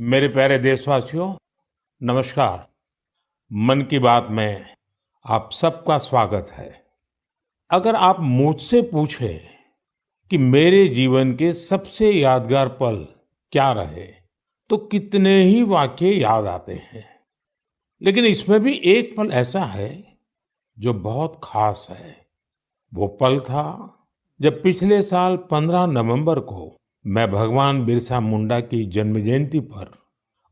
मेरे प्यारे देशवासियों, नमस्कार। मन की बात में आप सबका स्वागत है। अगर आप मुझसे पूछें कि मेरे जीवन के सबसे यादगार पल क्या रहे, तो कितने ही वाक्य याद आते हैं। लेकिन इसमें भी एक पल ऐसा है जो बहुत खास है। वो पल था जब पिछले साल 15 नवंबर को मैं भगवान बिरसा मुंडा की जन्म जयंती पर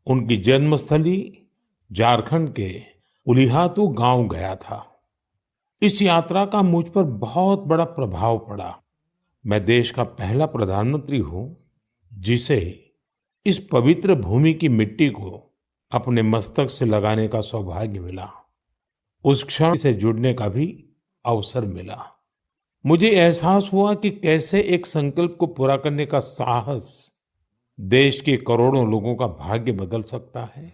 उनकी जन्मस्थली झारखंड के उलिहातू गांव गया था। इस यात्रा का मुझ पर बहुत बड़ा प्रभाव पड़ा। मैं देश का पहला प्रधानमंत्री हूं जिसे इस पवित्र भूमि की मिट्टी को अपने मस्तक से लगाने का सौभाग्य मिला। उस क्षण से जुड़ने का भी अवसर मिला। मुझे एहसास हुआ कि कैसे एक संकल्प को पूरा करने का साहस देश के करोड़ों लोगों का भाग्य बदल सकता है।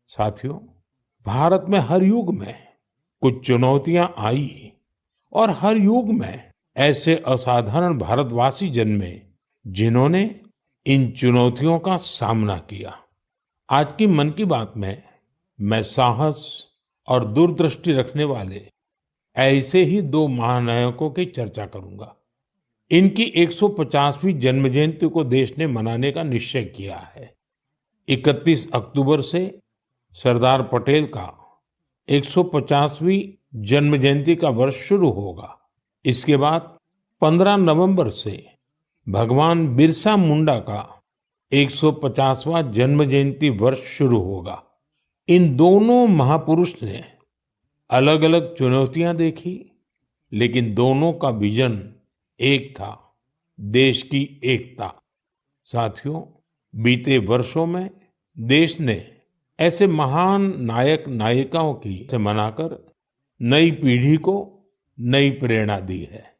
साथियों, भारत में हर युग में कुछ चुनौतियां आई और हर युग में ऐसे असाधारण भारतवासी जन्मे जिन्होंने इन चुनौतियों का सामना किया। आज की मन की बात में मैं साहस और दूरदृष्टि रखने वाले ऐसे ही दो महानायकों की चर्चा करूंगा। इनकी 150वीं जन्म जयंती को देश ने मनाने का निश्चय किया है। 31 अक्टूबर से सरदार पटेल का 150वीं जन्म जयंती का वर्ष शुरू होगा। इसके बाद 15 नवंबर से भगवान बिरसा मुंडा का 150वां जन्म जयंती वर्ष शुरू होगा। इन दोनों महापुरुष ने अलग अलग चुनौतियां देखी, लेकिन दोनों का विजन एक था, देश की एकता। साथियों, बीते वर्षों में देश ने ऐसे महान नायक नायिकाओं की से मनाकर नई पीढ़ी को नई प्रेरणा दी है।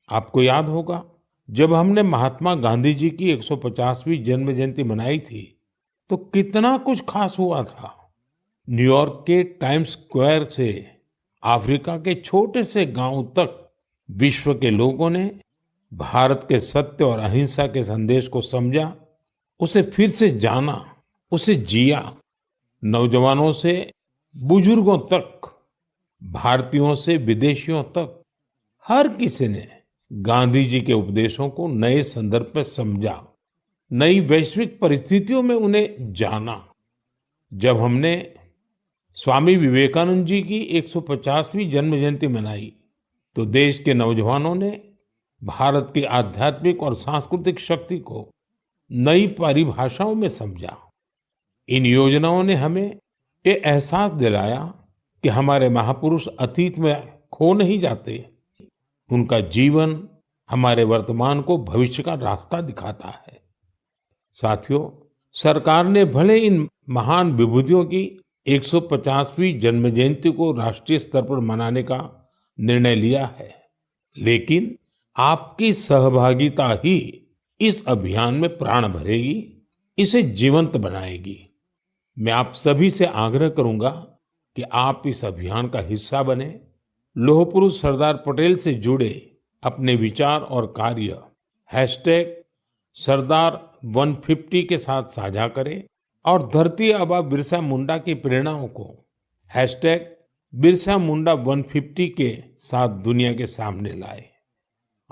आपको याद होगा, जब हमने महात्मा गांधी जी की 150वीं जन्म जयंती मनाई थी तो कितना कुछ खास हुआ था। न्यूयॉर्क के टाइम्स स्क्वायर से अफ्रीका के छोटे से गांव तक विश्व के लोगों ने भारत के सत्य और अहिंसा के संदेश को समझा, उसे फिर से जाना, उसे जिया। नौजवानों से बुजुर्गों तक, भारतीयों से विदेशियों तक, हर किसी ने गांधी जी के उपदेशों को नए संदर्भ में समझा, नई वैश्विक परिस्थितियों में उन्हें जाना। जब हमने स्वामी विवेकानंद जी की 150वीं जन्म जयंती मनाई तो देश के नौजवानों ने भारत की आध्यात्मिक और सांस्कृतिक शक्ति को नई परिभाषाओं में समझा। इन योजनाओं ने हमें ये एहसास दिलाया कि हमारे महापुरुष अतीत में खो नहीं जाते। उनका जीवन हमारे वर्तमान को भविष्य का रास्ता दिखाता है। साथियों, सरकार ने भले इन महान विभूतियों की 150वीं जन्म जयंती को राष्ट्रीय स्तर पर मनाने का निर्णय लिया है, लेकिन आपकी सहभागिता ही इस अभियान में प्राण भरेगी, इसे जीवंत बनाएगी। मैं आप सभी से आग्रह करूंगा कि आप इस अभियान का हिस्सा बने। लौह पुरुष सरदार पटेल से जुड़े अपने विचार और कार्य हैशटैग सरदार 150 के साथ साझा करें और धरती आबा बिरसा मुंडा की प्रेरणाओं को हैशटैग बिरसा मुंडा 150 के साथ दुनिया के सामने लाए।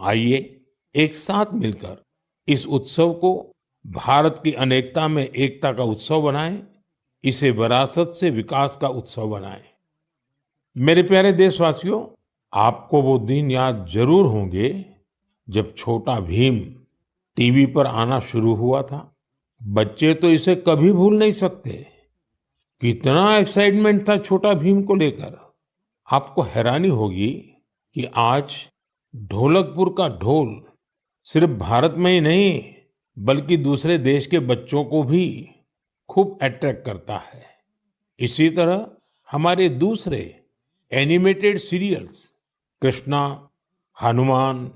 आइए एक साथ मिलकर इस उत्सव को भारत की अनेकता में एकता का उत्सव बनाएं, इसे विरासत से विकास का उत्सव बनाएं। मेरे प्यारे देशवासियों, आपको वो दिन याद जरूर होंगे जब छोटा भीम टीवी पर आना शुरू हुआ था। बच्चे तो इसे कभी भूल नहीं सकते। कितना एक्साइटमेंट था छोटा भीम को लेकर। आपको हैरानी होगी कि आज ढोलकपुर का ढोल सिर्फ भारत में ही नहीं बल्कि दूसरे देश के बच्चों को भी खूब अट्रैक्ट करता है। इसी तरह हमारे दूसरे एनिमेटेड सीरियल्स कृष्णा, हनुमान,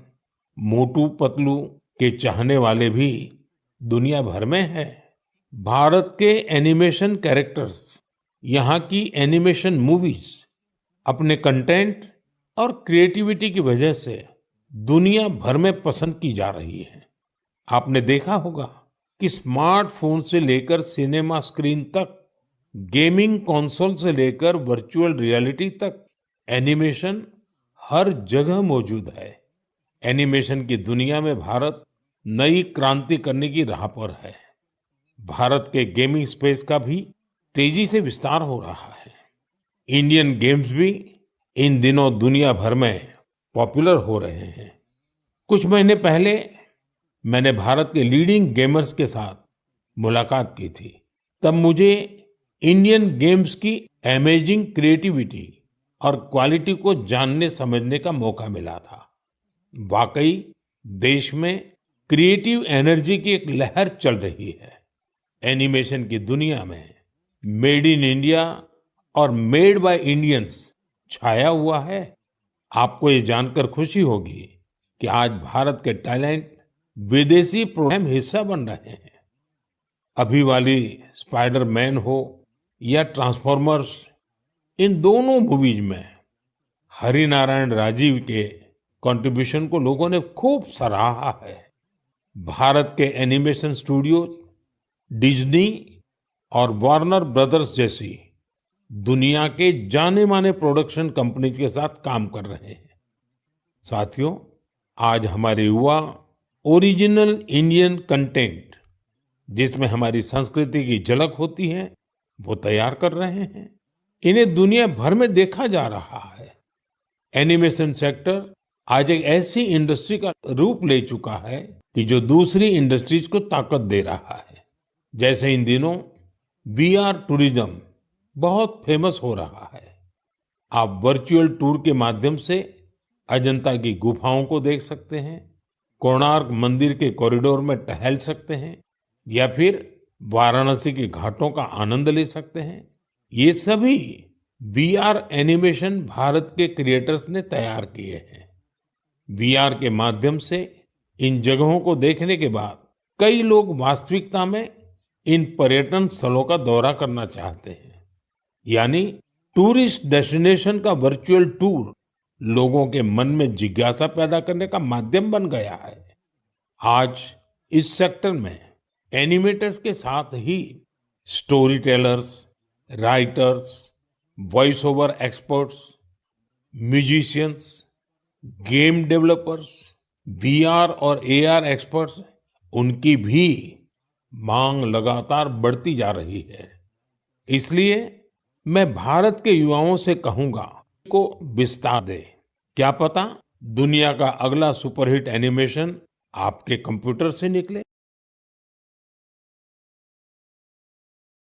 मोटू पतलू के चाहने वाले भी दुनिया भर में हैं। भारत के एनिमेशन कैरेक्टर्स, यहाँ की एनिमेशन मूवीज अपने कंटेंट और क्रिएटिविटी की वजह से दुनिया भर में पसंद की जा रही है। आपने देखा होगा कि स्मार्टफोन से लेकर सिनेमा स्क्रीन तक, गेमिंग कंसोल से लेकर वर्चुअल रियलिटी तक, एनिमेशन हर जगह मौजूद है। एनिमेशन की दुनिया में भारत नई क्रांति करने की राह पर है। भारत के गेमिंग स्पेस का भी तेजी से विस्तार हो रहा है। इंडियन गेम्स भी इन दिनों दुनिया भर में पॉपुलर हो रहे हैं। कुछ महीने पहले मैंने भारत के लीडिंग गेमर्स के साथ मुलाकात की थी। तब मुझे इंडियन गेम्स की अमेजिंग क्रिएटिविटी और क्वालिटी को जानने समझने का मौका मिला था। वाकई देश में क्रिएटिव एनर्जी की एक लहर चल रही है। एनिमेशन की दुनिया में मेड इन इंडिया और मेड बाय इंडियंस छाया हुआ है। आपको ये जानकर खुशी होगी कि आज भारत के टैलेंट विदेशी प्रोग्राम हिस्सा बन रहे हैं। अभी वाली स्पाइडरमैन हो या ट्रांसफॉर्मर्स, इन दोनों मूवीज में हरिनारायण राजीव के कंट्रीब्यूशन को लोगों ने खूब सराहा है। भारत के एनिमेशन स्टूडियो डिज्नी और वार्नर ब्रदर्स जैसी दुनिया के जाने-माने प्रोडक्शन कंपनीज के साथ काम कर रहे हैं। साथियों, आज हमारे युवा ओरिजिनल इंडियन कंटेंट, जिसमें हमारी संस्कृति की झलक होती है, वो तैयार कर रहे हैं। इन्हें दुनिया भर में देखा जा रहा है। एनिमेशन सेक्टर आज एक ऐसी इंडस्ट्री का रूप ले चुका है कि जो दूसरी इंडस्ट्रीज को ताकत दे रहा है। जैसे इन दिनों वीआर टूरिज्म बहुत फेमस हो रहा है। आप वर्चुअल टूर के माध्यम से अजंता की गुफाओं को देख सकते हैं, कोणार्क मंदिर के कॉरिडोर में टहल सकते हैं या फिर वाराणसी के घाटों का आनंद ले सकते हैं। ये सभी वीआर एनिमेशन भारत के क्रिएटर्स ने तैयार किए हैं। वीआर के माध्यम से इन जगहों को देखने के बाद कई लोग वास्तविकता में इन पर्यटन स्थलों का दौरा करना चाहते हैं। यानी टूरिस्ट डेस्टिनेशन का वर्चुअल टूर लोगों के मन में जिज्ञासा पैदा करने का माध्यम बन गया है। आज इस सेक्टर में एनिमेटर्स के साथ ही story tellers, writers, voice over experts, musicians, game developers, VR और एआर एक्सपर्ट्स, उनकी भी मांग लगातार बढ़ती जा रही है। इसलिए मैं भारत के युवाओं से कहूंगा को विस्तार दे। क्या पता दुनिया का अगला सुपरहिट एनिमेशन आपके कंप्यूटर से निकले।